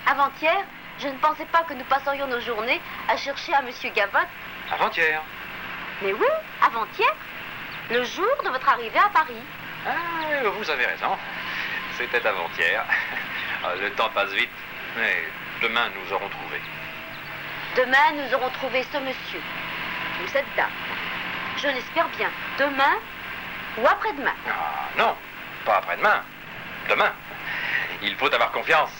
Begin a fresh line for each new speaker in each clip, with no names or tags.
Avant-hier, je ne pensais pas que nous passerions nos journées à chercher à Monsieur Gavotte.
Avant-hier.
Mais oui, avant-hier, le jour de votre arrivée à Paris.
Ah, vous avez raison. C'était avant-hier. Le temps passe vite, mais demain nous aurons trouvé.
Demain, nous aurons trouvé ce monsieur, ou cette dame. Je l'espère bien. Demain ou après-demain.
Ah, non, pas après-demain. Demain. Il faut avoir confiance.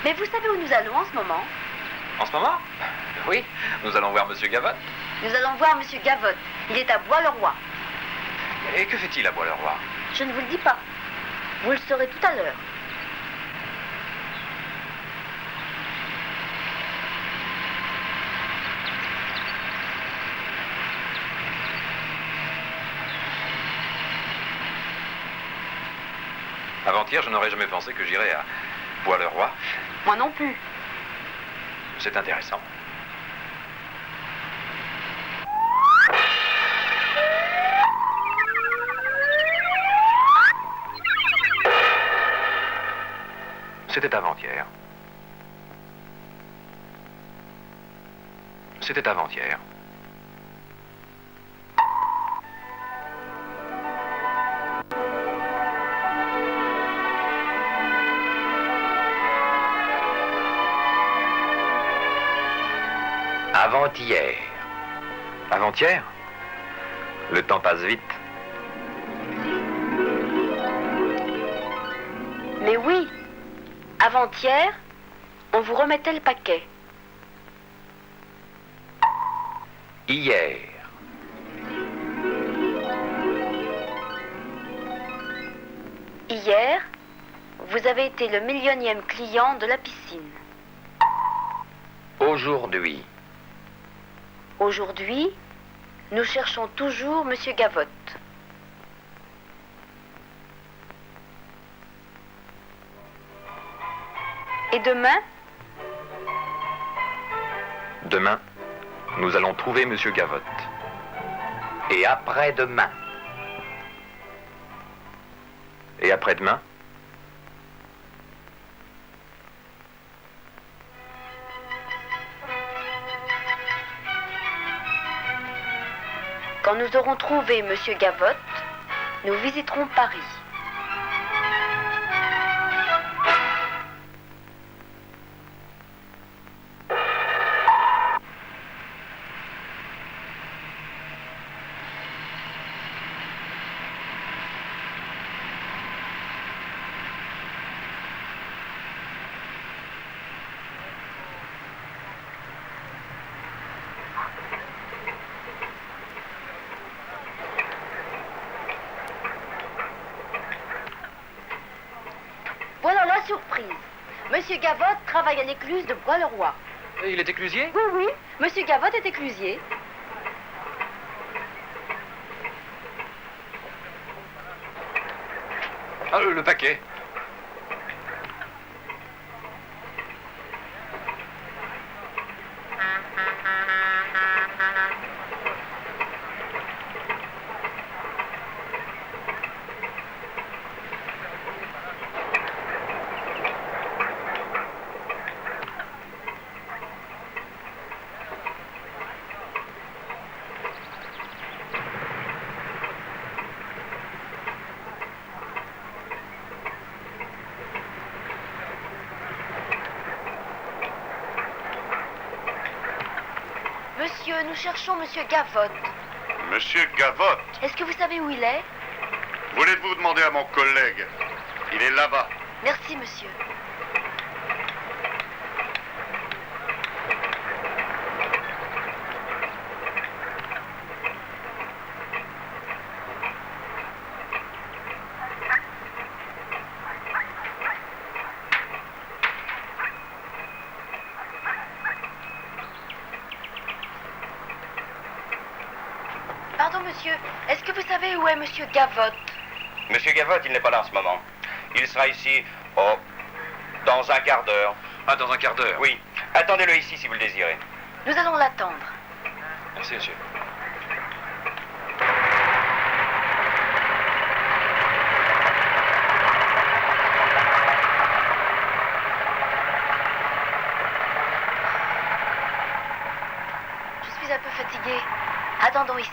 Mais vous savez où nous allons en ce moment?
En ce moment? Oui, nous allons voir Monsieur Gavotte.
Nous allons voir Monsieur Gavotte. Il est à Bois-le-Roi.
Et que fait-il à Bois-le-Roi?
Je ne vous le dis pas. Vous le saurez tout à l'heure.
Avant-hier, je n'aurais jamais pensé que j'irais à Bois-le-Roi.
Moi non plus.
C'est intéressant. C'était avant-hier. C'était avant-hier.
Avant-hier.
Avant-hier? Le temps passe vite.
Mais oui. Avant-hier, on vous remettait le paquet.
Hier.
Hier, vous avez été le millionième client de la piscine.
Aujourd'hui.
Aujourd'hui, nous cherchons toujours Monsieur Gavotte. Et demain?
Demain, nous allons trouver Monsieur Gavotte.
Et après-demain.
Et après-demain?
Quand nous aurons trouvé Monsieur Gavotte, nous visiterons Paris. Voilà la surprise. Monsieur Gavotte travaille à l'écluse de Bois-le-Roi.
Il est éclusier?
Oui, oui, Monsieur Gavotte est éclusier.
Ah, le paquet.
monsieur, nous cherchons monsieur Gavotte.
Monsieur Gavotte,
Est-ce que vous savez où il est?
voulez-vous demander à mon collègue? Il est là-bas.
Merci, monsieur. Pardon, monsieur. Est-ce que vous savez où est monsieur Gavotte?
Monsieur Gavotte, il n'est pas là en ce moment. Il sera ici, oh, dans un quart d'heure.
Ah, dans un quart d'heure.
Oui. Attendez-le ici si vous le désirez.
Nous allons l'attendre.
Merci, monsieur.
Je suis un peu fatiguée. Attendons ici.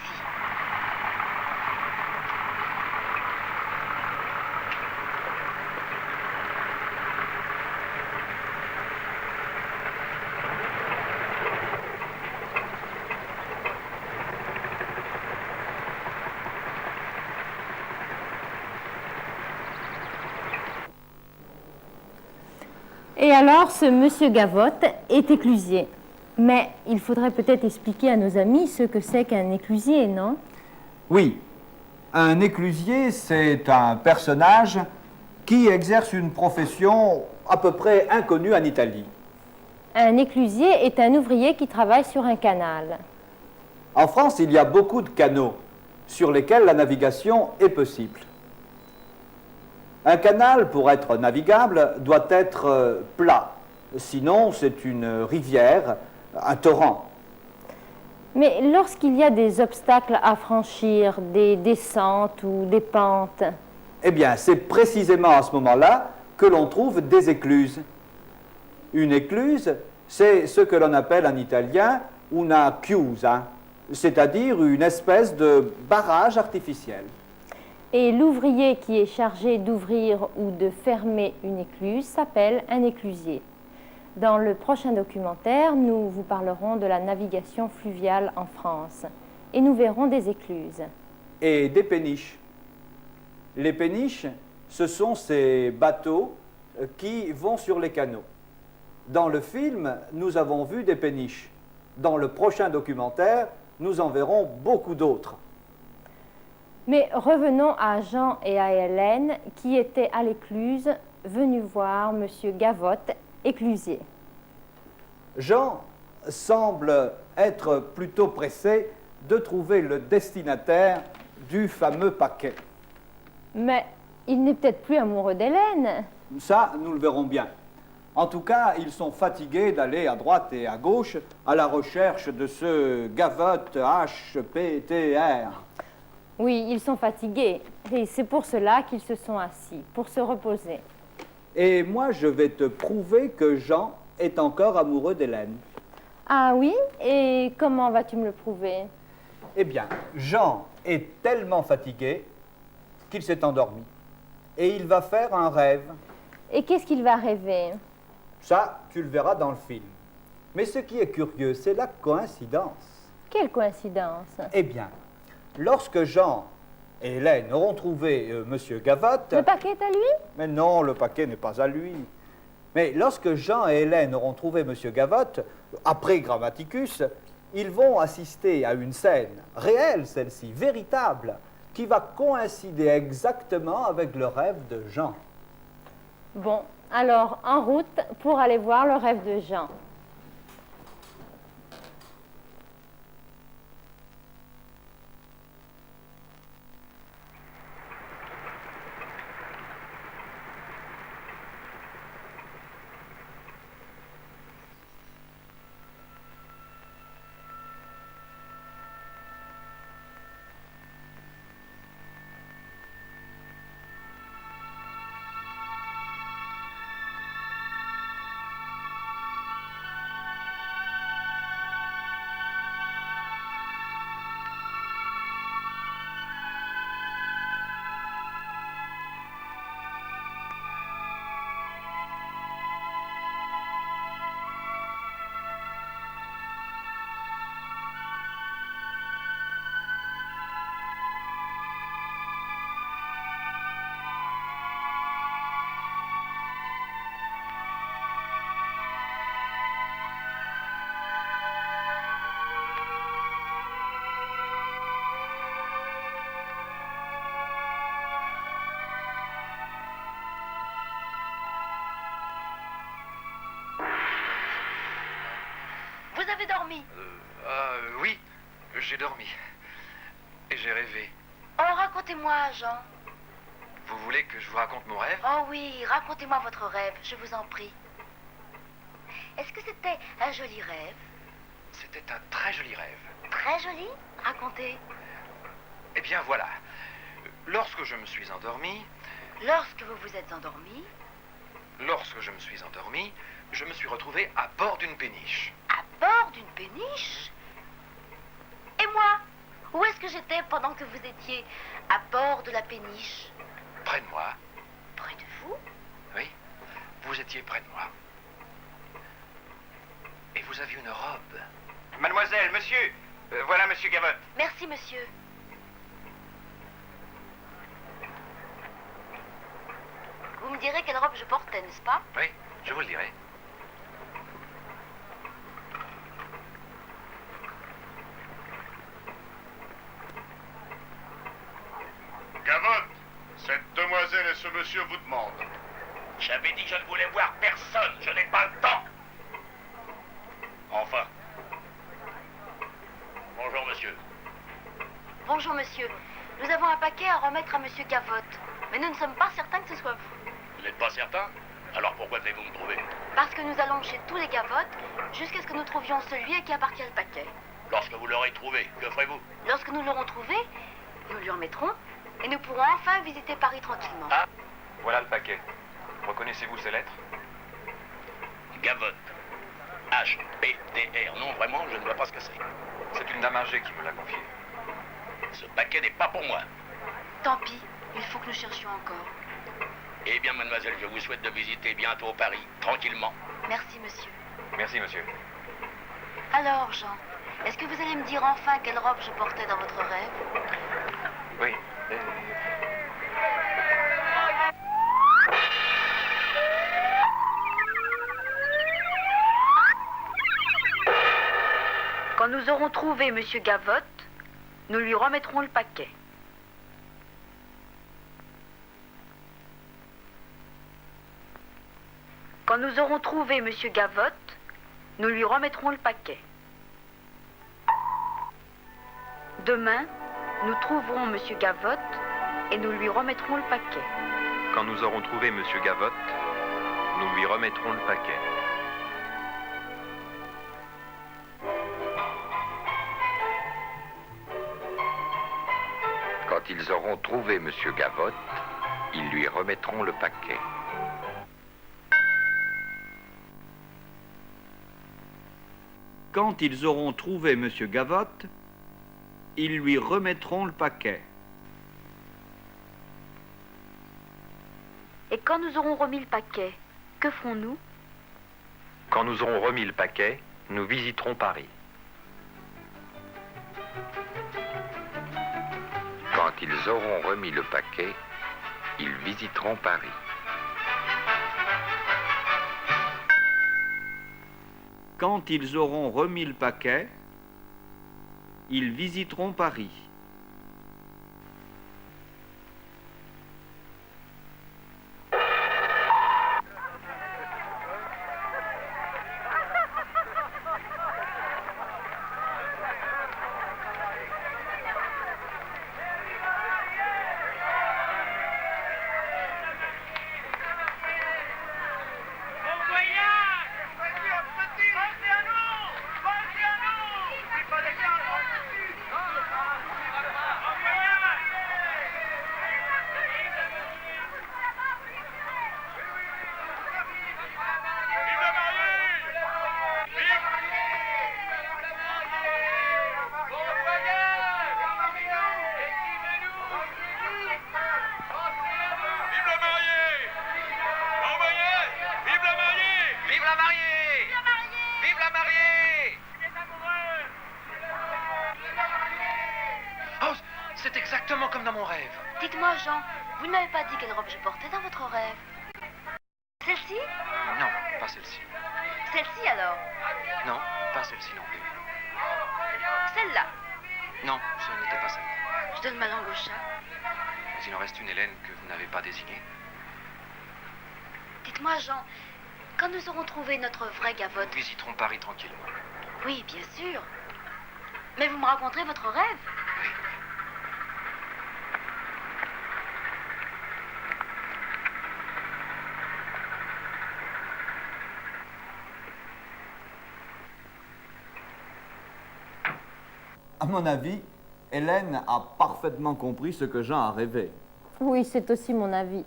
Et alors, ce monsieur Gavotte est éclusier. Mais il faudrait peut-être expliquer à nos amis ce que c'est qu'un éclusier, non?
Oui, un éclusier, c'est un personnage qui exerce une profession à peu près inconnue en Italie.
Un éclusier est un ouvrier qui travaille sur un canal.
En France, il y a beaucoup de canaux sur lesquels la navigation est possible. Un canal, pour être navigable, doit être plat. Sinon, c'est une rivière, un torrent.
Mais lorsqu'il y a des obstacles à franchir, des descentes ou des pentes,
Eh bien, c'est précisément à ce moment-là que l'on trouve des écluses. Une écluse, c'est ce que l'on appelle en italien una chiusa, c'est-à-dire une espèce de barrage artificiel.
et l'ouvrier qui est chargé d'ouvrir ou de fermer une écluse s'appelle un éclusier. Dans le prochain documentaire, nous vous parlerons de la navigation fluviale en France et nous verrons des écluses.
Et des péniches. Les péniches, ce sont ces bateaux qui vont sur les canaux. Dans le film, nous avons vu des péniches. Dans le prochain documentaire, nous en verrons beaucoup d'autres.
Mais revenons à Jean et à Hélène qui étaient à l'écluse venus voir M. Gavotte, éclusier.
Jean semble être plutôt pressé de trouver le destinataire du fameux paquet.
Mais il n'est peut-être plus amoureux d'Hélène.
Ça, nous le verrons bien. En tout cas, ils sont fatigués d'aller à droite et à gauche à la recherche de ce Gavotte HPTR.
Oui, ils sont fatigués et c'est pour cela qu'ils se sont assis, pour se reposer.
Et moi, je vais te prouver que Jean est encore amoureux d'Hélène.
Ah oui? Et comment vas-tu me le prouver?
Eh bien, Jean est tellement fatigué qu'il s'est endormi. Et il va faire un rêve.
Et qu'est-ce qu'il va rêver?
Ça, tu le verras dans le film. Mais ce qui est curieux, c'est la coïncidence.
Quelle coïncidence!
Eh bien, lorsque Jean et Hélène auront trouvé Monsieur Gavotte...
Le paquet est à lui?
Mais non, le paquet n'est pas à lui. Mais lorsque Jean et Hélène auront trouvé Monsieur Gavotte, après Grammaticus, ils vont assister à une scène réelle, celle-ci, véritable, qui va coïncider exactement avec le rêve de Jean.
Bon, alors en route pour aller voir le rêve de Jean.
vous avez dormi?
Oui, j'ai dormi. Et j'ai rêvé.
Oh, racontez-moi, Jean.
Vous voulez que je vous raconte mon rêve?
Oh oui, racontez-moi votre rêve, je vous en prie. Est-ce que c'était un joli rêve?
C'était un très joli rêve.
Très joli? Racontez.
Eh bien voilà. Lorsque je me suis endormi,
Lorsque vous vous êtes endormi,
je me suis retrouvé à bord d'une péniche.
à bord d'une péniche? Et moi? Où est-ce que j'étais pendant que vous étiez à bord de la péniche?
Près de moi.
Près de vous?
Oui, vous étiez près de moi. Et vous aviez une robe.
Mademoiselle, monsieur, voilà monsieur Gavotte.
Merci, monsieur. Vous me direz quelle robe je portais, n'est-ce pas?
Oui, je vous le dirai.
Gavotte, cette demoiselle et ce monsieur vous demandent.
J'avais dit que je ne voulais voir personne, je n'ai pas le temps. Enfin. Bonjour monsieur.
Bonjour, monsieur. Nous avons un paquet à remettre à monsieur Gavotte. Mais nous ne sommes pas certains que ce soit vous.
Vous n'êtes pas certain? Alors pourquoi devez-vous me trouver?
Parce que nous allons chez tous les Gavottes jusqu'à ce que nous trouvions celui à qui appartient le paquet.
Lorsque vous l'aurez trouvé, que ferez-vous?
Lorsque nous l'aurons trouvé, nous lui remettrons et nous pourrons enfin visiter Paris tranquillement.
Ah.
Voilà le paquet. Reconnaissez-vous ces lettres?
Gavotte. H-P-T-R. Non, vraiment, je ne vois pas ce que c'est.
C'est une dame âgée qui me l'a confié.
Ce paquet n'est pas pour moi.
Tant pis, il faut que nous cherchions encore.
Eh bien, mademoiselle, je vous souhaite de visiter bientôt Paris, tranquillement.
Merci, monsieur.
Merci, monsieur.
Alors, Jean, est-ce que vous allez me dire enfin quelle robe je portais dans votre rêve?
Oui.
Quand nous aurons trouvé monsieur Gavotte, nous lui remettrons le paquet. Quand nous aurons trouvé monsieur Gavotte, nous lui remettrons le paquet. Demain, nous trouverons monsieur Gavotte et nous lui remettrons le paquet.
Quand nous aurons trouvé monsieur Gavotte, nous lui remettrons le paquet.
Quand ils auront trouvé monsieur Gavotte, ils lui remettront le paquet.
Quand ils auront trouvé monsieur Gavotte, ils lui remettront le paquet.
Et quand nous aurons remis le paquet, que ferons-nous?
Quand nous aurons remis le paquet, nous visiterons Paris.
Quand ils auront remis le paquet, ils visiteront Paris.
Quand ils auront remis le paquet, ils visiteront Paris.
C'est exactement comme dans mon rêve.
Dites-moi, Jean, vous ne m'avez pas dit quelle robe je portais dans votre rêve. Celle-ci?
Non, pas celle-ci.
Celle-ci alors?
Non, pas celle-ci non plus.
Celle-là?
Non, ce n'était pas celle-là.
Je donne ma langue au chat.
Mais il en reste une, Hélène, que vous n'avez pas désignée.
Dites-moi, Jean, quand nous aurons trouvé notre vrai Gavotte,
Nous visiterons Paris tranquillement.
Oui, bien sûr. Mais vous me raconterez votre rêve.
À mon avis, Hélène a parfaitement compris ce que Jean a rêvé.
Oui, c'est aussi mon avis.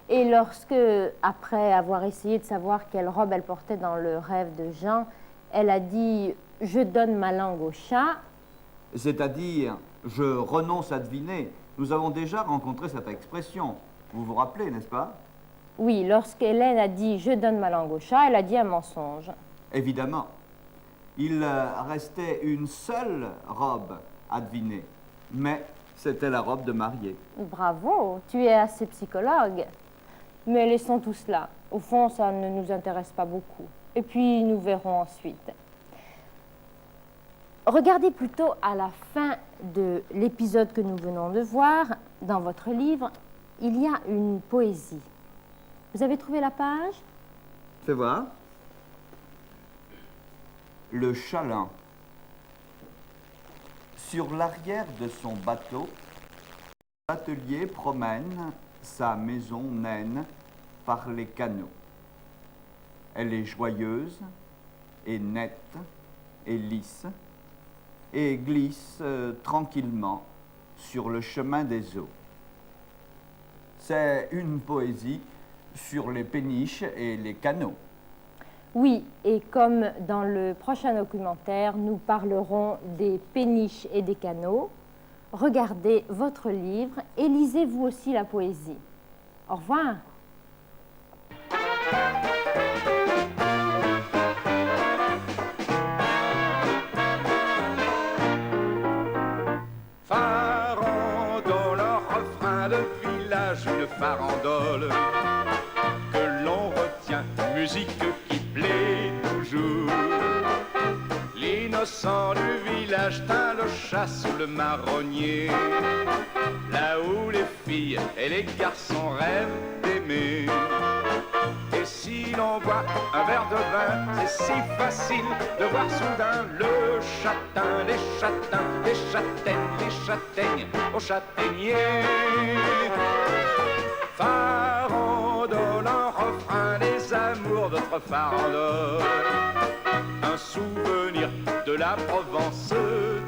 Et lorsque, après avoir essayé de savoir quelle robe elle portait dans le rêve de Jean, elle a dit « je donne ma langue au chat »,
C'est-à-dire, je renonce à deviner. Nous avons déjà rencontré cette expression. Vous vous rappelez, n'est-ce pas?
oui, lorsqu'Hélène a dit « je donne ma langue au chat », elle a dit un mensonge.
Évidemment. Il restait une seule robe à deviner, mais c'était la robe de mariée.
Bravo, tu es assez psychologue. Mais laissons tout cela. Au fond, ça ne nous intéresse pas beaucoup. Et puis, nous verrons ensuite. Regardez plutôt à la fin de l'épisode que nous venons de voir, dans votre livre, il y a une poésie. Vous avez trouvé la page?
Fais voir. Le chaland. Sur l'arrière de son bateau, l'atelier promène sa maison naine par les canaux. Elle est joyeuse et nette et lisse et glisse tranquillement sur le chemin des eaux. C'est une poésie sur les péniches et les canaux.
Oui, et comme dans le prochain documentaire, nous parlerons des péniches et des canaux, regardez votre livre et lisez vous aussi la poésie. Au revoir.
Farandole, refrain de village, une farandole que l'on retient, musique qui plaît toujours. L'innocent du village tint le chat sous le marronnier, là où les filles et les garçons rêvent d'aimer. Et si l'on boit un verre de vin, c'est si facile de voir soudain le châtain, les châtains, les châtaignes, les châtaignes au châtaignier. Farandole, un refrain des amours, votre farandole, un souvenir de la Provence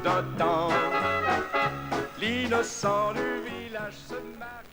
d'un temps. L'innocent du village se marie.